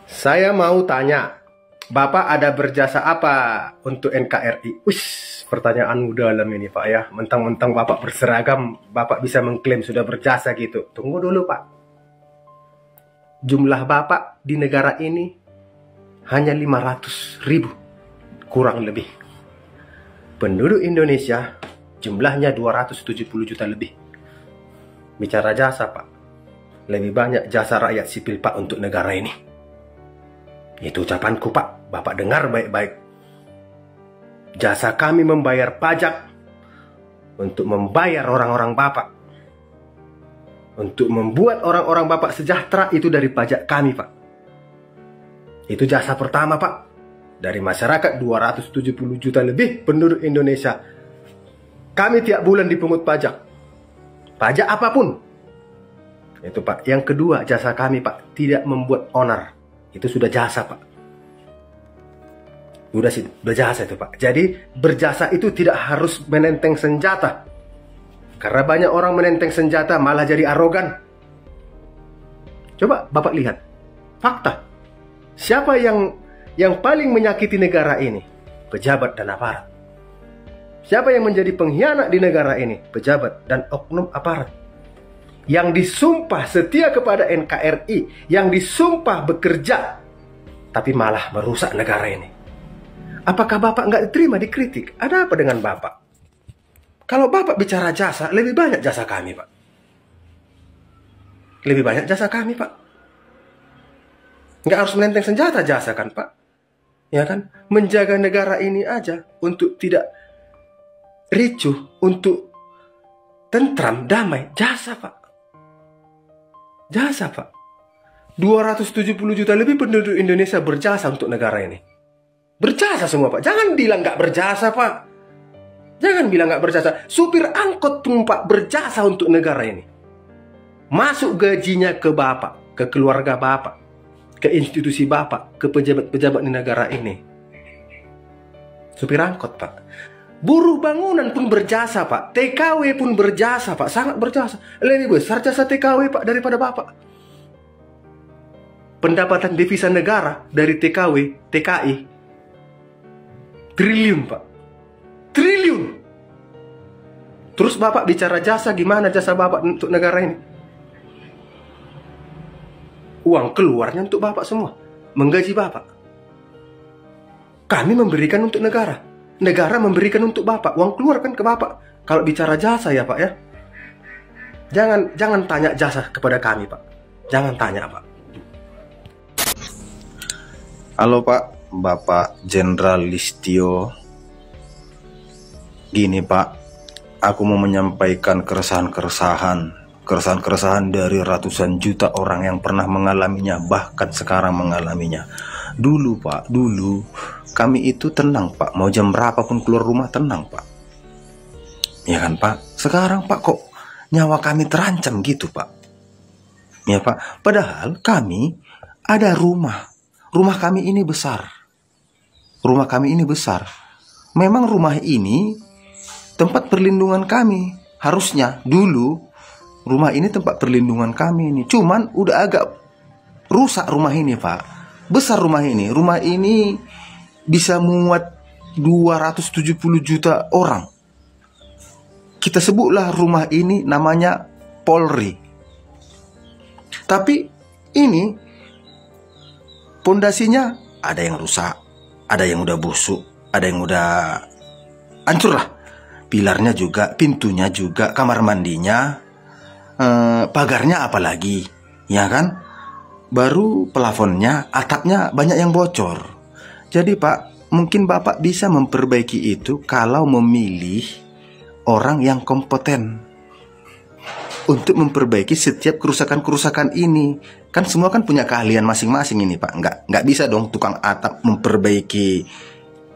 Saya mau tanya, Bapak ada berjasa apa untuk NKRI? Pertanyaan mudah dalam ini Pak ya. Mentang-mentang Bapak berseragam, Bapak bisa mengklaim sudah berjasa gitu. Tunggu dulu Pak. Jumlah Bapak di negara ini hanya 500.000, kurang lebih. Penduduk Indonesia jumlahnya 270 juta lebih. Bicara jasa Pak, lebih banyak jasa rakyat sipil Pak untuk negara ini. Itu ucapanku Pak, Bapak dengar baik-baik. Jasa kami membayar pajak untuk membayar orang-orang Bapak. Untuk membuat orang-orang Bapak sejahtera itu dari pajak kami Pak. Itu jasa pertama Pak. Dari masyarakat 270 juta lebih penduduk Indonesia, kami tiap bulan dipungut pajak. Pajak apapun. Itu Pak. Yang kedua jasa kami Pak, tidak membuat onar. Itu sudah jasa Pak. Sudah berjasa itu Pak. Jadi berjasa itu tidak harus menenteng senjata. Karena banyak orang menenteng senjata malah jadi arogan. Coba Bapak lihat fakta. Siapa yang paling menyakiti negara ini? Pejabat dan aparat. Siapa yang menjadi pengkhianat di negara ini? Pejabat dan oknum aparat. Yang disumpah setia kepada NKRI, yang disumpah bekerja, tapi malah merusak negara ini. Apakah Bapak nggak diterima, dikritik? Ada apa dengan Bapak? Kalau Bapak bicara jasa, lebih banyak jasa kami Pak. Lebih banyak jasa kami Pak. Nggak harus menenteng senjata jasa kan Pak. Ya kan? Menjaga negara ini aja untuk tidak ricuh, untuk tentram, damai, jasa Pak. Jasa Pak. 270 juta lebih penduduk Indonesia berjasa untuk negara ini. Berjasa semua Pak. Jangan bilang nggak berjasa Pak. Jangan bilang nggak berjasa. Supir angkot pun Pak berjasa untuk negara ini. Masuk gajinya ke Bapak, ke keluarga Bapak, ke institusi Bapak, ke pejabat-pejabat di negara ini. Supir angkot Pak. Buruh bangunan pun berjasa Pak. TKW pun berjasa Pak. Sangat berjasa. Lebih besar jasa TKW Pak daripada Bapak. Pendapatan devisa negara dari TKW, TKI, triliun Pak. Triliun. Terus Bapak bicara jasa, gimana jasa Bapak untuk negara ini? Uang keluarnya untuk Bapak semua. Menggaji Bapak. Kami memberikan untuk negara. Negara memberikan untuk Bapak. Uang keluar kan ke Bapak. Kalau bicara jasa ya Pak ya. Jangan tanya jasa kepada kami Pak. Jangan tanya Pak. Halo Pak, Bapak Jenderal Listio. Gini Pak, aku mau menyampaikan keresahan dari ratusan juta orang yang pernah mengalaminya, bahkan sekarang mengalaminya. Dulu Pak, dulu kami itu tenang Pak, mau jam berapapun keluar rumah tenang Pak. Ya kan Pak, sekarang Pak kok nyawa kami terancam gitu Pak. Ya Pak, padahal kami ada rumah. Rumah kami ini besar. Rumah kami ini besar. Memang rumah ini tempat perlindungan kami. Harusnya dulu rumah ini tempat perlindungan kami ini. Cuman udah agak rusak rumah ini Pak. Besar rumah ini. Rumah ini bisa muat 270 juta orang. Kita sebutlah rumah ini namanya Polri. Tapi ini pondasinya ada yang rusak, ada yang udah busuk, ada yang udah hancur lah. Pilarnya juga, pintunya juga, kamar mandinya, pagarnya apalagi, ya kan? Baru plafonnya, atapnya banyak yang bocor. Jadi Pak, mungkin Bapak bisa memperbaiki itu kalau memilih orang yang kompeten untuk memperbaiki setiap kerusakan-kerusakan ini. Kan semua kan punya keahlian masing-masing ini Pak. Nggak bisa dong tukang atap memperbaiki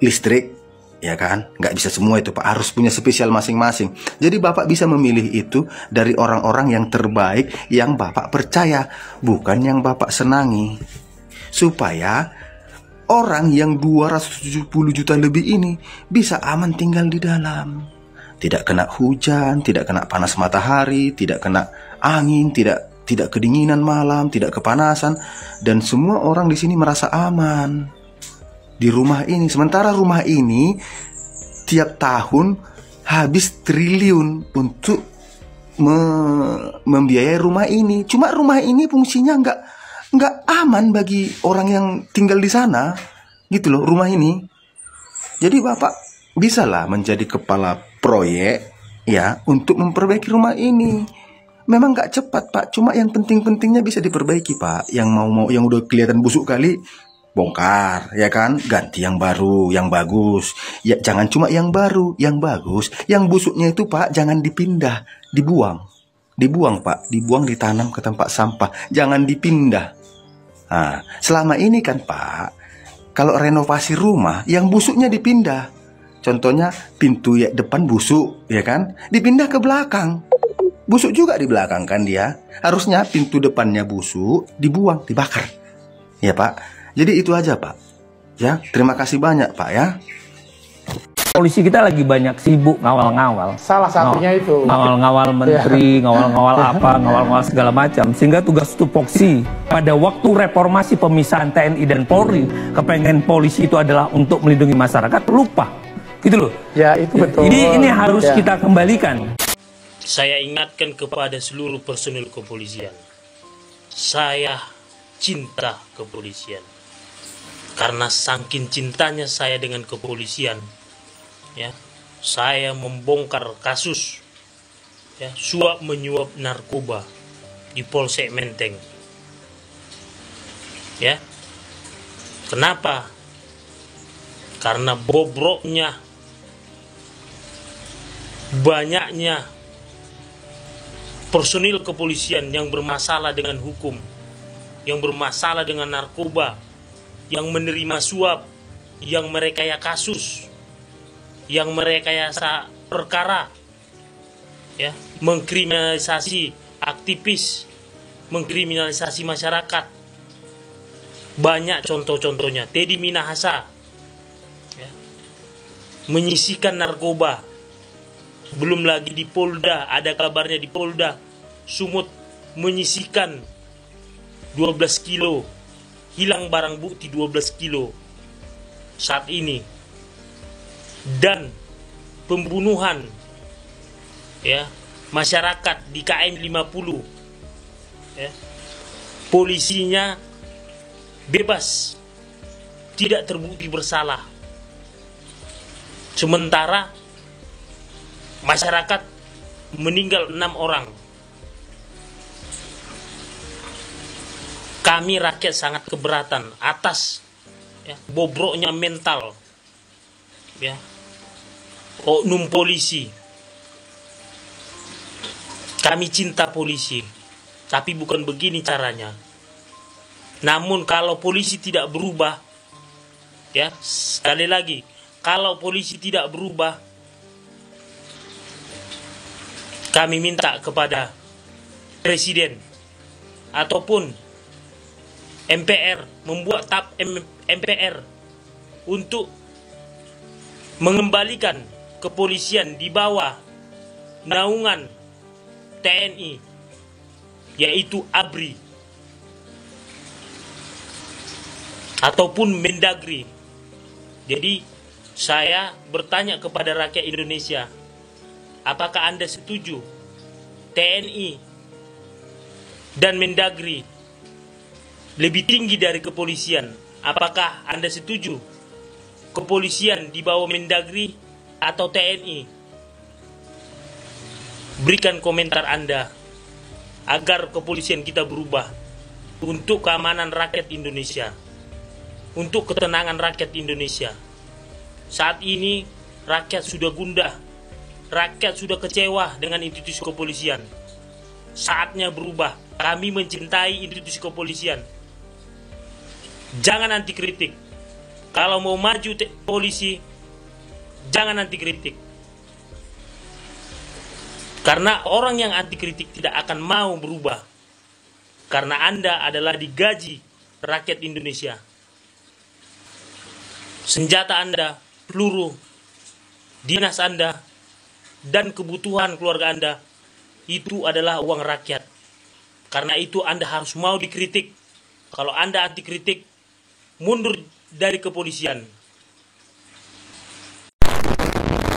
listrik, ya kan? Nggak bisa semua itu Pak, harus punya spesial masing-masing. Jadi Bapak bisa memilih itu dari orang-orang yang terbaik, yang Bapak percaya, bukan yang Bapak senangi. Supaya orang yang 270 juta lebih ini bisa aman tinggal di dalam. Tidak kena hujan, tidak kena panas matahari, tidak kena angin, tidak tidak kedinginan malam, tidak kepanasan, dan semua orang di sini merasa aman di rumah ini. Sementara rumah ini tiap tahun habis triliun untuk membiayai rumah ini. Cuma rumah ini fungsinya nggak aman bagi orang yang tinggal di sana, gitu loh rumah ini. Jadi Bapak bisalah menjadi kepala proyek ya untuk memperbaiki rumah ini. Memang nggak cepat Pak, cuma yang penting-pentingnya bisa diperbaiki Pak. Yang mau yang udah kelihatan busuk kali bongkar ya kan, ganti yang baru, yang bagus. Ya jangan cuma yang baru, yang bagus. Yang busuknya itu Pak jangan dipindah, dibuang. Dibuang Pak, dibuang, ditanam ke tempat sampah. Jangan dipindah. Nah, selama ini kan Pak, kalau renovasi rumah yang busuknya dipindah. Contohnya pintu ya depan busuk, ya kan? Dipindah ke belakang. Busuk juga di belakang kan dia. Harusnya pintu depannya busuk, dibuang, dibakar. Ya Pak. Jadi itu aja Pak. Ya, terima kasih banyak Pak ya. Polisi kita lagi banyak sibuk ngawal-ngawal. Salah satunya itu. Ngawal-ngawal menteri, ngawal-ngawal apa, ngawal-ngawal segala macam. Sehingga tugas tupoksi pada waktu reformasi pemisahan TNI dan Polri, kepengen polisi itu adalah untuk melindungi masyarakat, lupa. Gitu loh. Ya, itu betul. Ini harus kita kembalikan. Saya ingatkan kepada seluruh personil kepolisian. Saya cinta kepolisian. Karena saking cintanya saya dengan kepolisian, ya, saya membongkar kasus ya, suap menyuap narkoba di Polsek Menteng. Ya. Kenapa? Karena bobroknya, banyaknya personil kepolisian yang bermasalah dengan hukum, yang bermasalah dengan narkoba, yang menerima suap, yang merekayasa kasus, yang merekayasa perkara, ya, mengkriminalisasi aktivis, mengkriminalisasi masyarakat. Banyak contoh-contohnya. Teddy Minahasa, ya, menyisikan narkoba. Belum lagi di Polda, ada kabarnya di Polda Sumut menyisikan 12 kilo, hilang barang bukti 12 kilo saat ini. Dan pembunuhan ya masyarakat di KM 50 ya, polisinya bebas, tidak terbukti bersalah, sementara masyarakat meninggal 6 orang. Kami rakyat sangat keberatan atas ya, bobroknya mental ya oknum polisi. Kami cinta polisi, tapi bukan begini caranya. Namun kalau polisi tidak berubah, ya sekali lagi, kalau polisi tidak berubah, kami minta kepada Presiden ataupun MPR membuat TAP MPR untuk mengembalikan kepolisian di bawah naungan TNI, yaitu ABRI ataupun Mendagri. Jadi saya bertanya kepada rakyat Indonesia, apakah Anda setuju TNI dan Mendagri lebih tinggi dari kepolisian? Apakah Anda setuju kepolisian di bawah Mendagri atau TNI? Berikan komentar Anda agar kepolisian kita berubah untuk keamanan rakyat Indonesia, untuk ketenangan rakyat Indonesia. Saat ini rakyat sudah gundah, rakyat sudah kecewa dengan institusi kepolisian. Saatnya berubah. Kami mencintai institusi kepolisian. Jangan anti kritik. Kalau mau maju polisi, jangan anti kritik. Karena orang yang anti kritik tidak akan mau berubah. Karena Anda adalah digaji rakyat Indonesia. Senjata Anda, peluru, dinas Anda, dan kebutuhan keluarga Anda, itu adalah uang rakyat. Karena itu Anda harus mau dikritik. Kalau Anda anti kritik, mundur dari kepolisian.